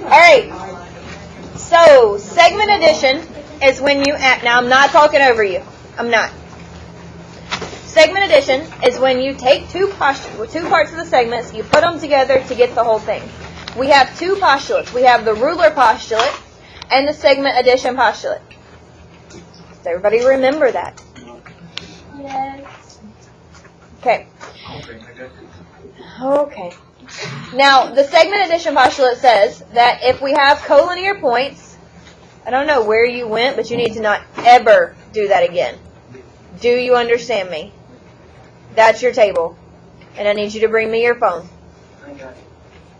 Alright, so segment addition is when you add, now I'm not talking over you, I'm not. Segment addition is when you take two parts of the segments, you put them together to get the whole thing. We have two postulates. We have the ruler postulate and the segment addition postulate. Does everybody remember that? Yes. Okay. Okay. Now, the segment addition postulate says that if we have collinear points, I don't know where you went, but you need to not ever do that again. Do you understand me? That's your table. And I need you to bring me your phone.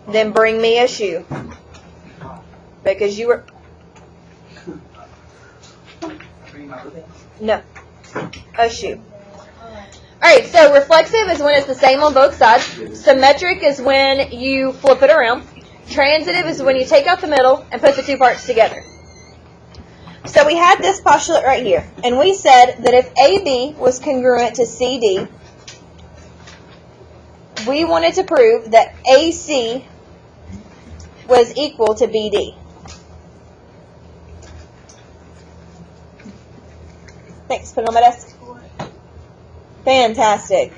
Then bring me a shoe. Because you were... No. A shoe. Alright, so reflexive is when it's the same on both sides. Symmetric is when you flip it around. Transitive is when you take out the middle and put the two parts together. So we had this postulate right here. And we said that if AB was congruent to CD, we wanted to prove that AC was equal to BD. Thanks. Put it on my desk. Fantastic.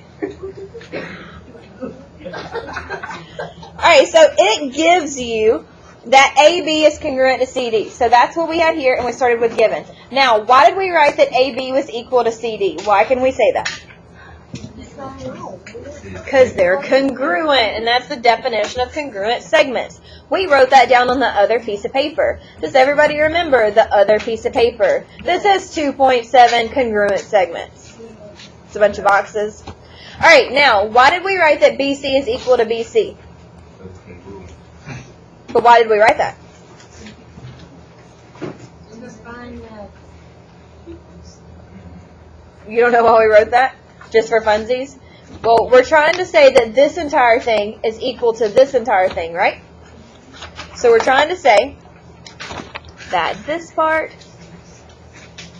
Alright, so it gives you that AB is congruent to CD. So that's what we had here, and we started with given. Now, why did we write that AB was equal to CD? Why can we say that? Because they're congruent, and that's the definition of congruent segments. We wrote that down on the other piece of paper. Does everybody remember the other piece of paper that says 2.7 congruent segments? It's a bunch of boxes. All right, now, why did we write that BC is equal to BC? But why did we write that? You don't know why we wrote that? Just for funsies? Well, we're trying to say that this entire thing is equal to this entire thing, right? So we're trying to say that this part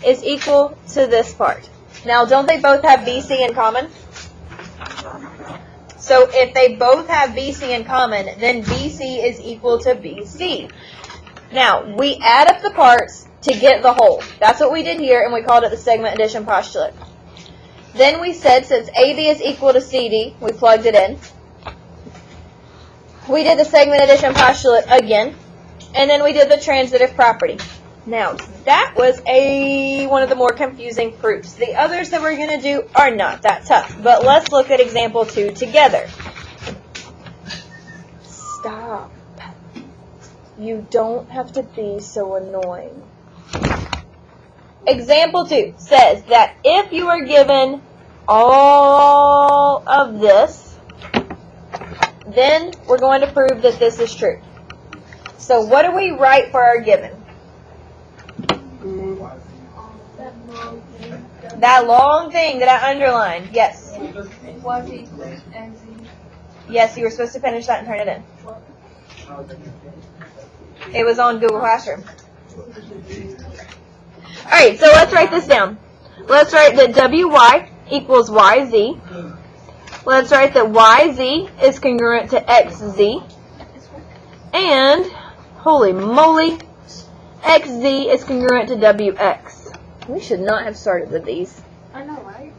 is equal to this part. Now, don't they both have BC in common? So if they both have BC in common, then BC is equal to BC. Now, we add up the parts to get the whole. That's what we did here, and we called it the segment addition postulate. Then we said since AB is equal to CD, we plugged it in. We did the segment addition postulate again, and then we did the transitive property. Now, that was one of the more confusing proofs. The others that we're going to do are not that tough, but let's look at example 2 together. Stop. You don't have to be so annoying. Example 2 says that if you are given all of this, then we're going to prove that this is true. So what do we write for our given? That long thing that I underlined. Yes. Yes, you were supposed to finish that and turn it in. It was on Google Classroom. Alright, so let's write this down. Let's write that WY equals YZ. Let's write that YZ is congruent to XZ. And, holy moly, XZ is congruent to WX. We should not have started with these. I know, right?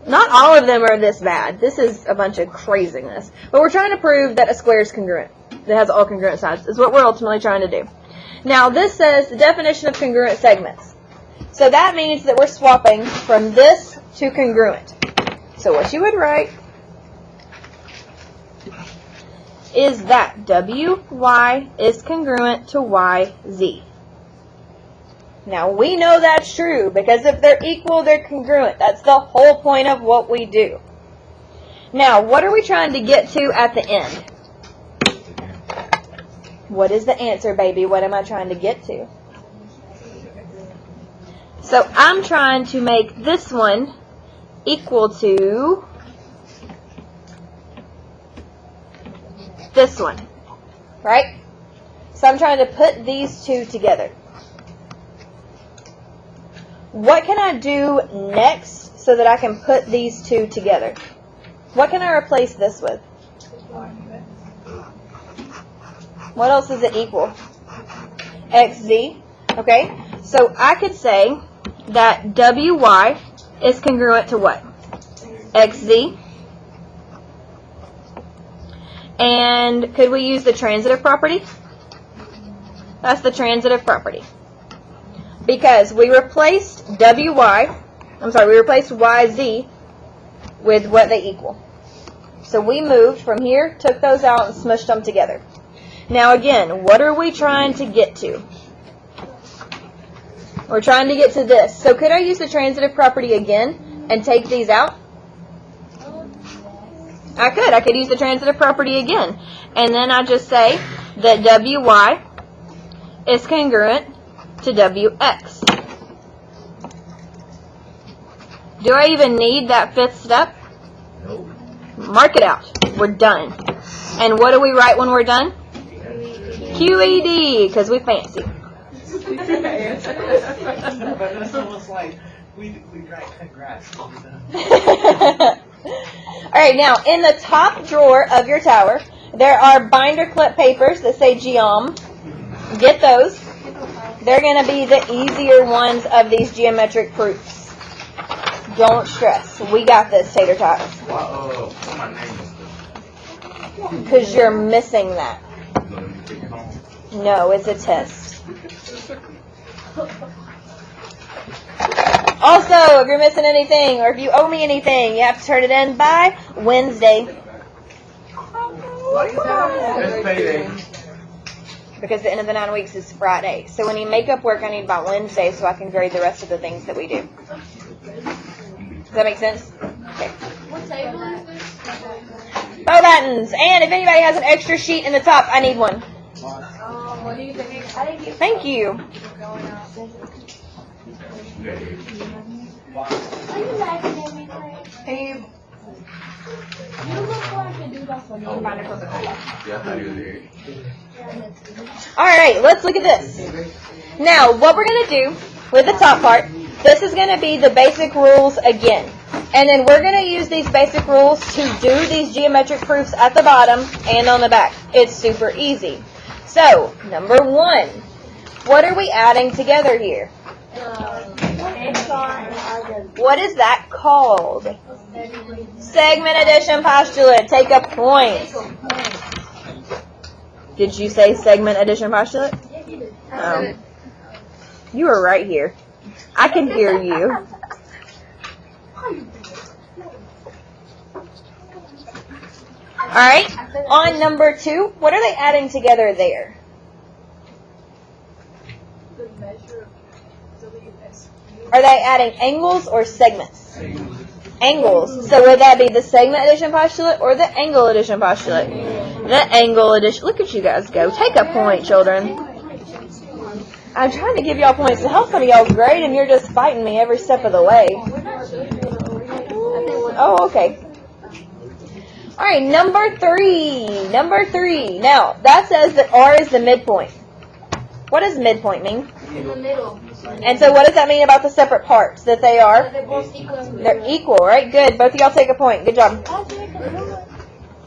Not all of them are this bad. This is a bunch of craziness. But we're trying to prove that a square is congruent. That has all congruent sides. Is what we're ultimately trying to do. Now, this says the definition of congruent segments. So that means that we're swapping from this to congruent. So what you would write is that WY is congruent to YZ. Now, we know that's true because if they're equal, they're congruent. That's the whole point of what we do. Now, what are we trying to get to at the end? What is the answer, baby? What am I trying to get to? So I'm trying to make this one equal to this one, right? So I'm trying to put these two together. What can I do next so that I can put these two together? What can I replace this with? What else is it equal? XZ. Okay? So I could say that WY is congruent to what? XZ. And could we use the transitive property? That's the transitive property. Because we replaced we replaced YZ with what they equal. So we moved from here, took those out, and smushed them together. Now again, what are we trying to get to? We're trying to get to this. So could I use the transitive property again and take these out? I could use the transitive property again. And then I just say that WY is congruent to WX. Do I even need that fifth step? Nope. Mark it out. We're done. And what do we write when we're done? QED, because we fancy. But it's almost like we write congrats. Alright, now in the top drawer of your tower, there are binder clip papers that say Geom. Get those. They're going to be the easier ones of these geometric proofs. Don't stress. We got this, tater tots. My name is Because you're missing that. No, it's a test. Also, if you're missing anything or if you owe me anything, you have to turn it in by Wednesday. It's payday. Because the end of the 9 weeks is Friday. So when you make up work, I need by Wednesday so I can grade the rest of the things that we do. Does that make sense? Okay. What table is this? Bow buttons. And if anybody has an extra sheet in the top, I need one. What do you think? I didn't get Thank you. going out. Are you laughing at me, Frank? You look like a dude off of Alright, let's look at this. Now, what we're going to do with the top part, this is going to be the basic rules again. And then we're going to use these basic rules to do these geometric proofs at the bottom and on the back. It's super easy. So, number 1, what are we adding together here? What is that called? Segment addition postulate. Take a point. Did you say segment addition postulate? Oh. You were right here. I can hear you. Alright, on number 2, what are they adding together there? Are they adding angles or segments? Angles. So would that be the segment addition postulate or the angle addition postulate? The angle addition. Look at you guys go. Take a point, children. I'm trying to give y'all points to help some of y'all's grade, and you're just fighting me every step of the way. Oh, okay. All right, number 3. Number 3. Now, that says that R is the midpoint. What does midpoint mean? In the middle. And so what does that mean about the separate parts? That they are? They're both equal. They're equal, right? Good. Both of y'all take a point. Good job.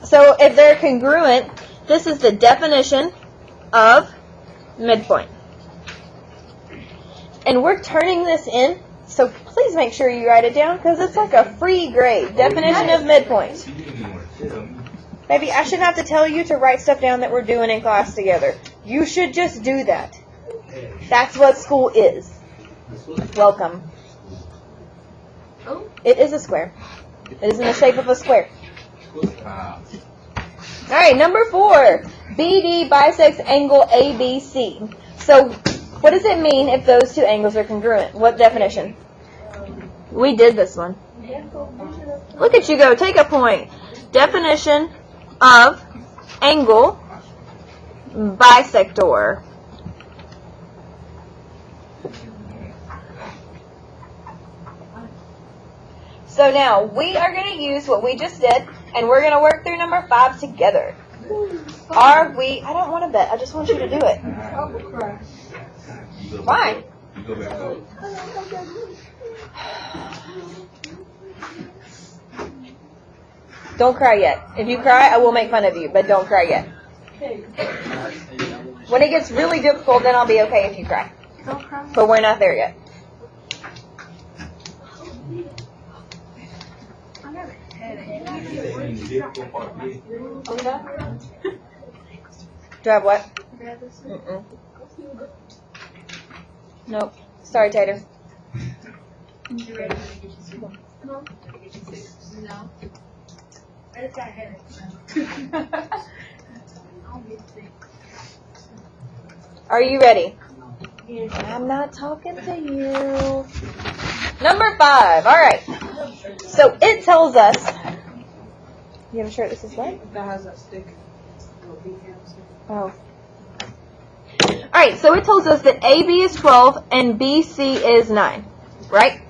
So if they're congruent, this is the definition of midpoint. And we're turning this in, so please make sure you write it down because it's like a free grade. Definition of midpoint. Maybe I shouldn't have to tell you to write stuff down that we're doing in class together. You should just do that. That's what school is. Welcome. It is a square. It is in the shape of a square. Alright, number 4. BD bisects angle ABC. So, what does it mean if those two angles are congruent? What definition? We did this one. Look at you go. Take a point. Definition of angle bisector. So now, we are going to use what we just did, and we're going to work through number 5 together. Are we... I don't want to bet. I just want you to do it. Why? Don't cry yet. If you cry, I will make fun of you, but don't cry yet. When it gets really difficult, then I'll be okay if you cry. Don't cry. But we're not there yet. I never had it. Do I have what? Mm-mm. Nope. Sorry, Tater. You ready? No. No. I just got a headache. Are you ready? I'm not talking to you. Number 5. All right. So it tells us. You have a shirt that says what? That has that stick. Oh. All right. So it tells us that AB is 12 and BC is 9. Right?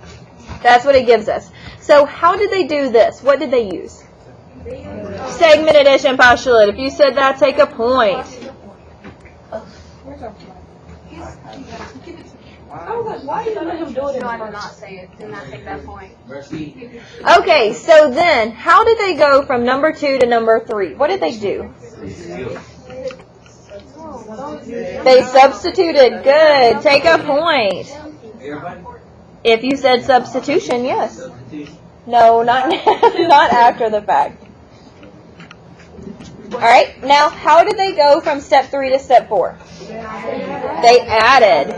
That's what it gives us. So how did they do this? What did they use? Segment addition postulate. If you said that, take a point. I was like, why are you letting him do it? No, I did not say it. Did not take that point. Okay, so then, how did they go from number 2 to number 3? What did they do? They substituted. Good. Take a point. If you said substitution, yes. No, not not after the fact. All right. Now, how did they go from step 3 to step 4? They added.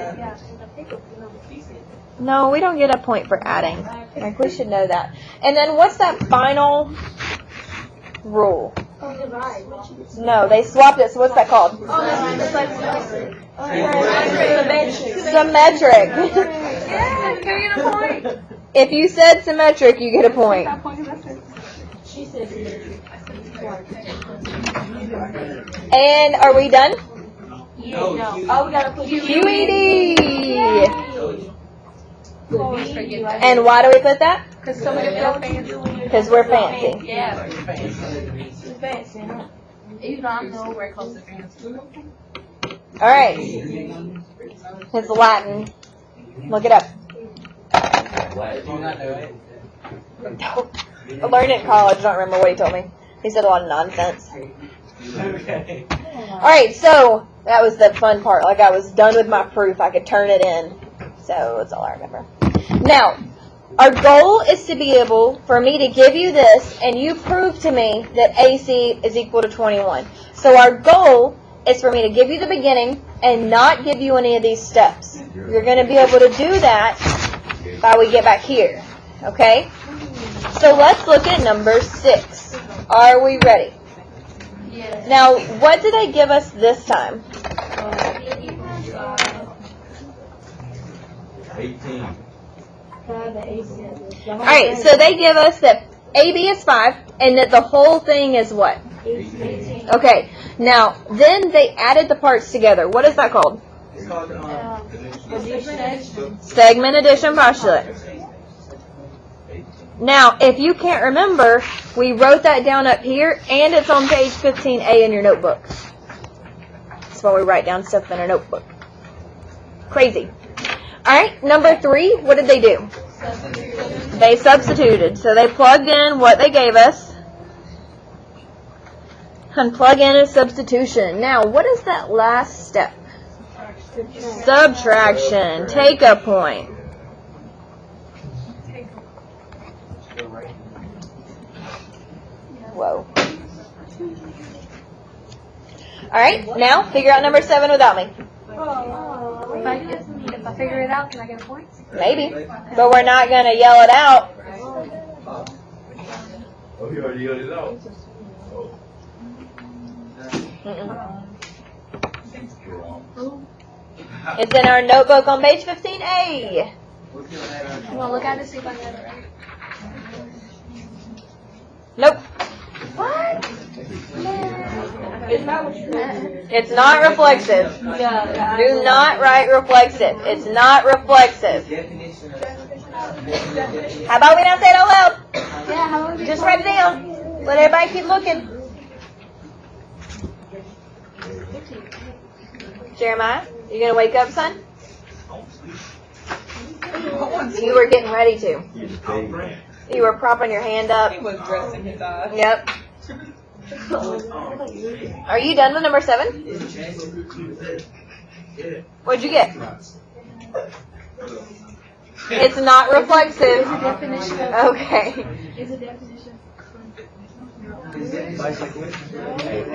No, we don't get a point for adding. Like, we should know that. And then what's that final rule? No, they swapped it. So what's that called? Symmetric. Yeah, can we get a point? If you said symmetric, you get a point. And are we done? No. Oh, we gotta put QED. Always forget that. And why do we put that? Because somebody feel fancy. Because we're fancy. Yeah. It's fancy, huh? Even though I'm nowhere close to fancy. All right. It's Latin. Look it up. I learned it in college. I don't remember what he told me. He said a lot of nonsense. Okay. All right, so that was the fun part. Like, I was done with my proof. I could turn it in. So that's all I remember. Now, our goal is to be able for me to give you this, and you prove to me that AC is equal to 21. So our goal is for me to give you the beginning and not give you any of these steps. You're going to be able to do that by we get back here. Okay? So let's look at number 6. Are we ready? Yes. Now, what did they give us this time? 18. All right, so they give us that AB is 5 and that the whole thing is what? 18. Okay, now, then they added the parts together. What is that called? It's called Segment addition postulate. Now, if you can't remember, we wrote that down up here, and it's on page 15A in your notebook. That's why we write down stuff in our notebook. Crazy. All right, number 3, what did they do? They substituted. So they plugged in what they gave us. And plug in a substitution. Now, what is that last step? Subtraction. Take a point. Whoa. All right, now figure out number 7 without me. If I figure it out, can I get a point? Maybe. But we're not going to yell it out. Oh, you already yelled it out. Mm-mm. It's in our notebook on page 15A. You want to look at it, see if I got it right? Nope. What? It's not reflexive. Do not write reflexive. It's not reflexive. How about we not say it out loud? Yeah, how long Just write it down. Let everybody keep looking. Jeremiah, you going to wake up, son? You were getting ready to. You were propping your hand up. He was dressing his eyes. Yep. Are you done with number 7? What'd you get? It's not reflexive. Okay.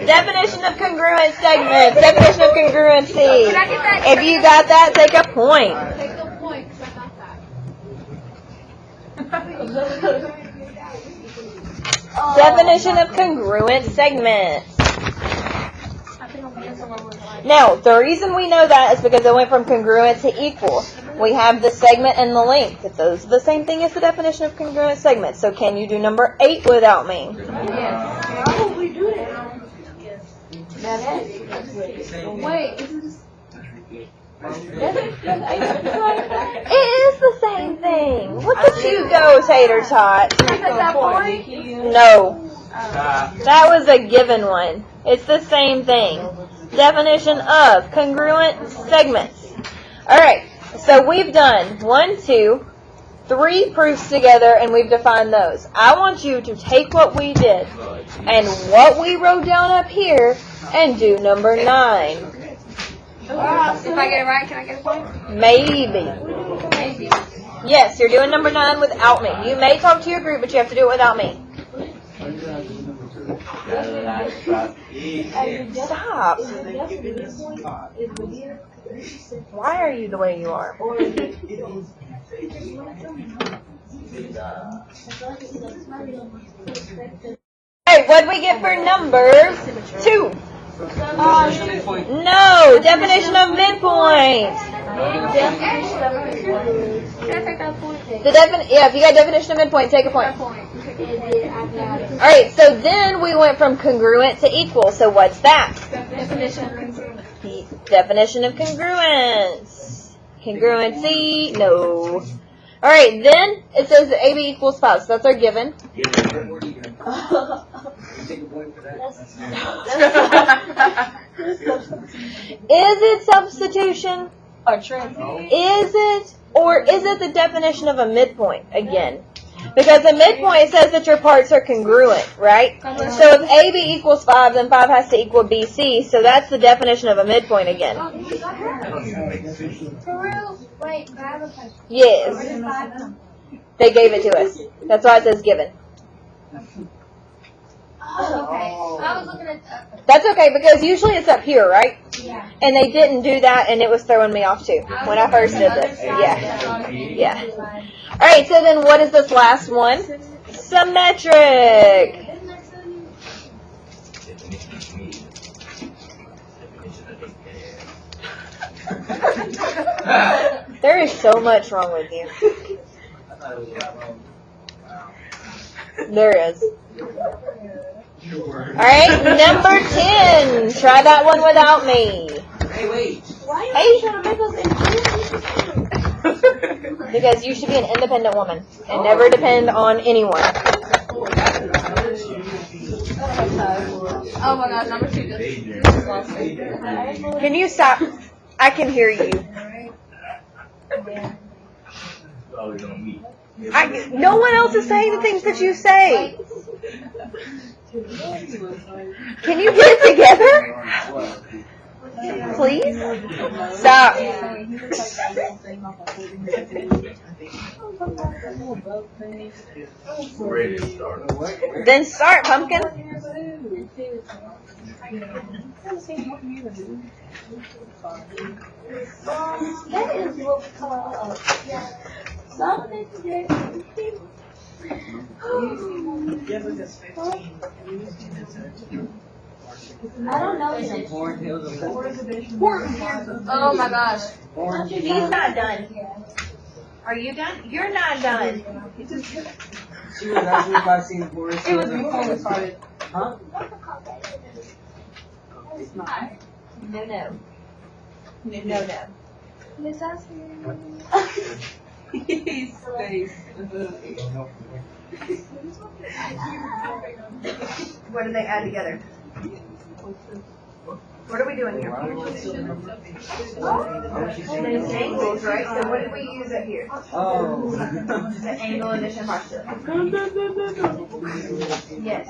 Definition of congruent segments. Definition of congruency. If you got that, take a point. Take the point, because I got that. Definition of congruent segments. I think I'm getting somewhere with like. Now, the reason we know that is because it went from congruent to equal. We have the segment and the length. If those are the same thing as the definition of congruent segments. So can you do number 8 without me? Yes. How would we do that? Wait, isn't this? It is the same thing. Look at you go, tater tot. That point? No. That was a given one. It's the same thing. Definition of congruent segments. Alright, so we've done 1, 2, 3 proofs together and we've defined those. I want you to take what we did and what we wrote down up here and do number 9. If I get it right, can I get a point? Maybe. Maybe. Yes, you're doing number 9 without me. You may talk to your group, but you have to do it without me. Stop. Why are you the way you are? Hey, what did we get for number 2? No, definition of midpoint. Can I take that point? Yeah, if you got definition of midpoint, take a point. Alright, so then we went from congruent to equal. So what's that? Definition of congruent. The definition of congruence. Congruency, no. Alright, then it says that AB equals 5, so that's our given. Is it substitution? Or transfer. Is it, or is it the definition of a midpoint again? Because a midpoint says that your parts are congruent, right? So if AB equals 5, then 5 has to equal BC, so that's the definition of a midpoint again. For real? Wait, I have a question. Yes, they gave it to us. That's why it says given. Oh, okay. I was looking at. That's okay, because usually it's up here, right? Yeah. And they didn't do that, and it was throwing me off too when I first did this. Yeah. Yeah. Alright, so then what is this last one? Symmetric. There is so much wrong with you. There is. Alright, number 10. Try that one without me. Hey, wait. Why Hey. are you trying to make us independent? Because you should be an independent woman and never depend on anyone. Oh my gosh, number 2 Can you stop? I can hear you. No one else is saying the things that you say. Can you get it together? Please? Stop. Then start, pumpkin. That is what we call something today. I don't know this. Oh my gosh. He's not done. Are you done? You're not done. It was before we started. Huh? No, no. No, no. Miss Ashley. His face. What do they add together? What are we doing here? Angles, right? So what did we use it here? Oh. The angle addition postulate. Yes.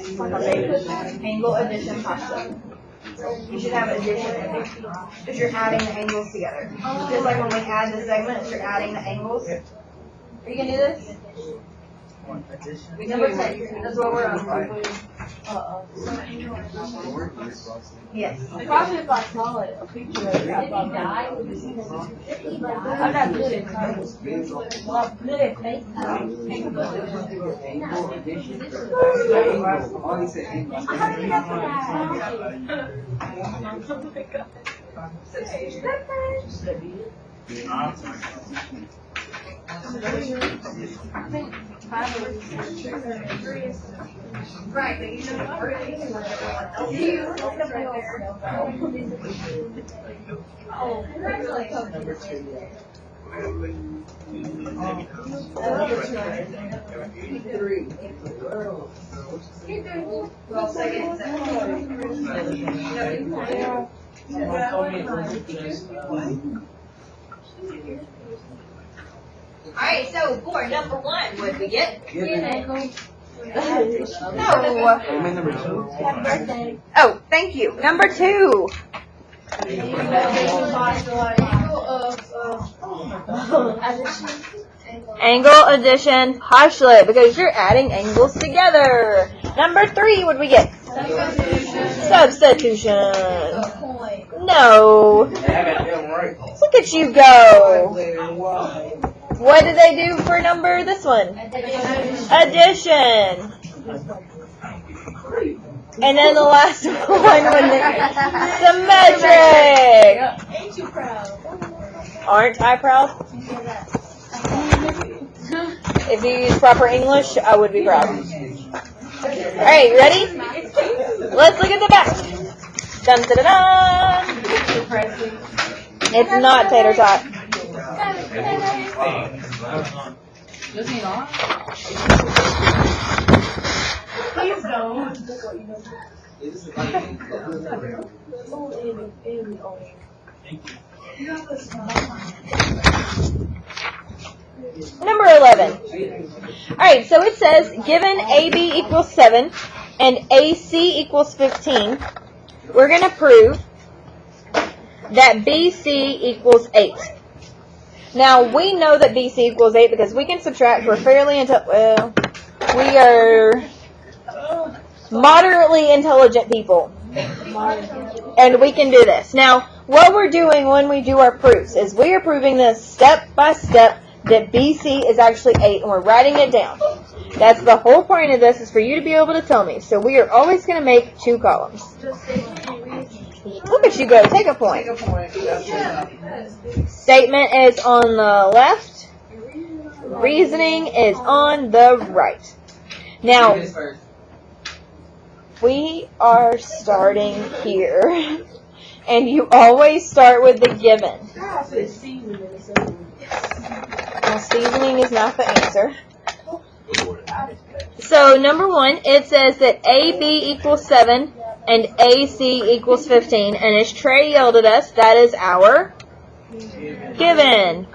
Angle addition postulate. You should have addition in there. Because you're adding the angles together. Just like when we add the segments, you're adding the angles. Are you going to do this? Number 10. That's what we're on. Yes. Probably if I saw it, a picture of it. I'm not good at cards. Well, I'm good at FaceTime. Right, but you know what? We're taking what everyone else uses right there. Oh, congratulations. Well, second, Alright, so for number 1, what did we get? No. Number 2. Happy birthday. Oh, thank you. Number 2. Angle addition postulate, because you're adding angles together. Number 3, what did we get? Substitution. No. Look at you go. What did they do for number this one? Addition. And then the last one, when symmetric. Ain't you proud? Aren't I proud? If you use proper English, I would be proud. Alright, ready? Let's look at the back. Dun, da, da, dun. It's not tater tot. Does he not? Please don't. Number 11. Alright, so it says, given AB equals 7 and AC equals 15, we're going to prove that BC equals 8. Now, we know that BC equals 8 because we can subtract. We're fairly well, we are moderately intelligent people. And we can do this. Now, what we're doing when we do our proofs is we are proving this step by step that BC is actually 8, and we're writing it down. That's the whole point of this, is for you to be able to tell me. So we are always going to make 2 columns. Look at you go. Take a point. Statement is on the left. Reasoning is on the right. Now, we are starting here. And you always start with the given. Well, seasoning is not the answer. So, number 1, it says that AB equals 7 and AC equals 15. And as Trey yelled at us, that is our given.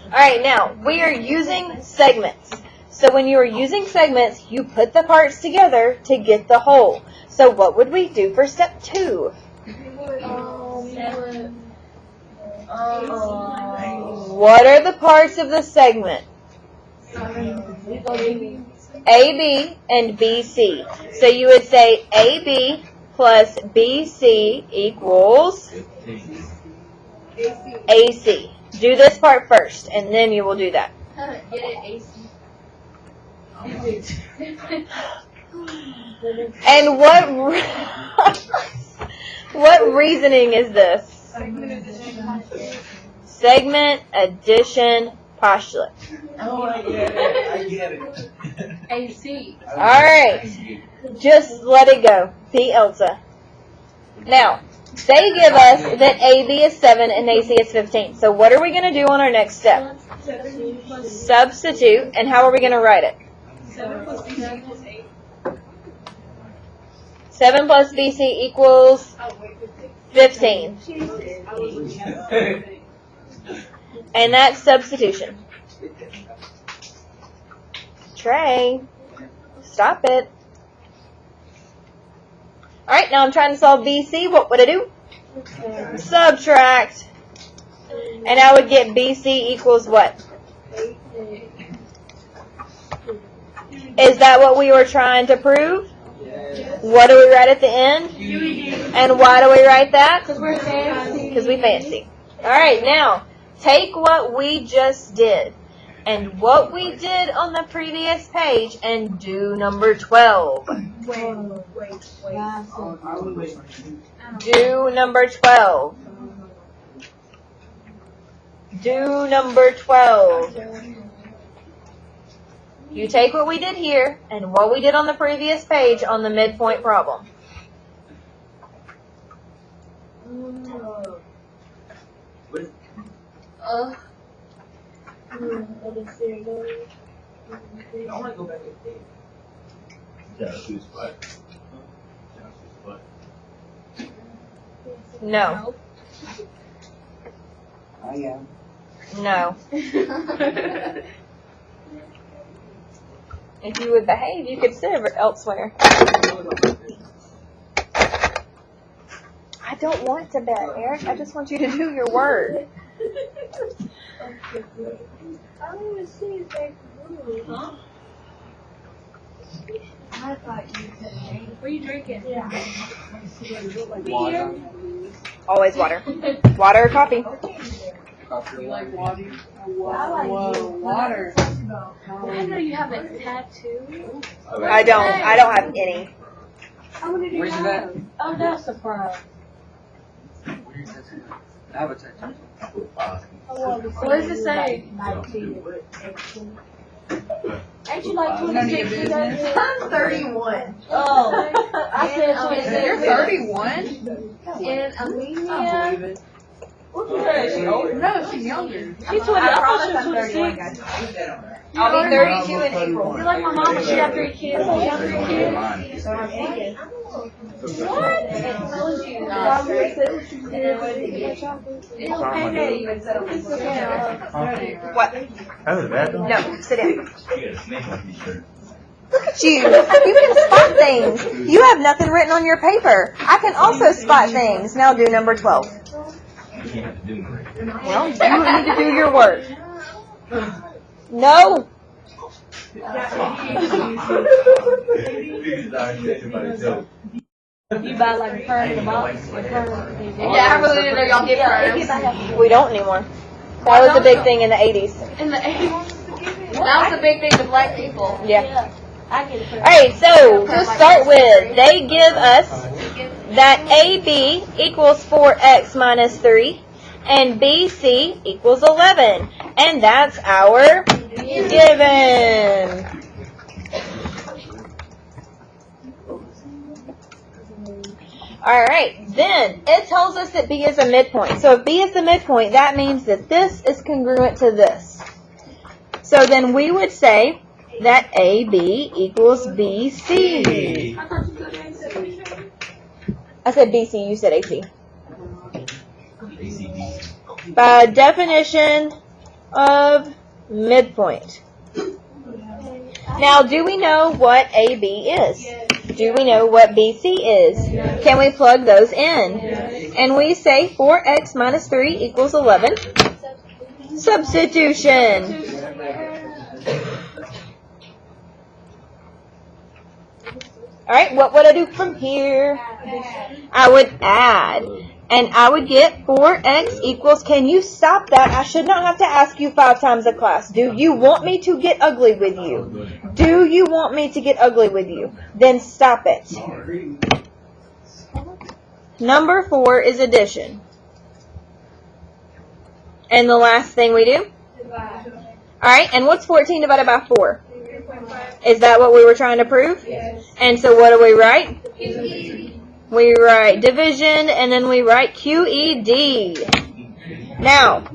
Alright, now, we are using segments. So when you are using segments, you put the parts together to get the whole. So what would we do for step 2? What are the parts of the segment? AB and BC. So you would say AB plus BC equals AC. Do this part first, and then you will do that. And what reasoning is this? Segment addition postulate. Oh, I get it. AC. Alright. Just let it go. Be Elsa. Now, they give us that AB is 7 and AC is 15. So what are we going to do on our next step? Substitute. And how are we going to write it? 7 7 plus BC equals 15. And that's substitution. Trey, stop it. Alright, now I'm trying to solve BC. What would I do? Subtract. And I would get BC equals what? Is that what we were trying to prove? What do we write at the end? And why do we write that? Because we're fancy. Because we fancy. Alright, now, take what we just did and what we did on the previous page and do number 12. Do number 12. Do number 12. You take what we did here and what we did on the previous page on the midpoint problem. I want to go back to Dave. No. I am. No. If you would behave, you could sit elsewhere. I don't want to bet, Eric. I just want you to do your word. I don't even see his back blue. Huh? I thought you said name. What are you drinking? Yeah. Water. Always water. Water or coffee? You like water? Water. I know you have a tattoo. I don't have any. Where's it at? Oh, that's a surprise. I have a tattoo. What does it say? Ain't you like 26? I'm 31. Oh. I said 26. You're 31? And Amelia. I believe it. Is she older? No, she's younger. She's 20. I I promise thought she I'm was 31, 26. guys. I'll be 32 in April. You're like my mama. She got 3 kids. You got 3 kids. So I'm 8. What? What? That was bad though. No, sit down. You got a snake on your shirt. Look at you. You can spot things. You have nothing written on your paper. I can also spot things. Now do number 12. You can't have to do it. Well, you need to do your work. No. You buy like a fern in the box. Yeah, I really didn't know y'all get friends. We don't anymore. That was a big thing in the 80s. In the 80s. That was a big thing to black people. Yeah. I get it. Alright, so to start with, they give us that AB equals 4x minus 3 and BC equals 11. And that's our given. Alright, then it tells us that B is a midpoint. So if B is the midpoint, that means that this is congruent to this. So then we would say that AB equals BC. I said BC, you said AC. By definition of midpoint. Now, do we know what AB is? Do we know what BC is? Can we plug those in? And we say 4x minus 3 equals 11. Substitution. Alright, what would I do from here? I would add. And I would get 4x equals, can you stop that? I should not have to ask you 5 times a class. Do you want me to get ugly with you? Do you want me to get ugly with you? Then stop it. Number 4 is addition. And the last thing we do? Alright, and what's 14 divided by 4? Is that what we were trying to prove? And so what do we write? We write division, and then we write QED. Now,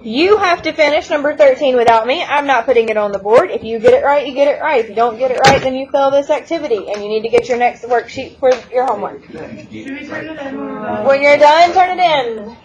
You have to finish number 13 without me. I'm not putting it on the board. If you get it right, you get it right. If you don't get it right, then you fail this activity, and you need to get your next worksheet for your homework. When you're done, turn it in.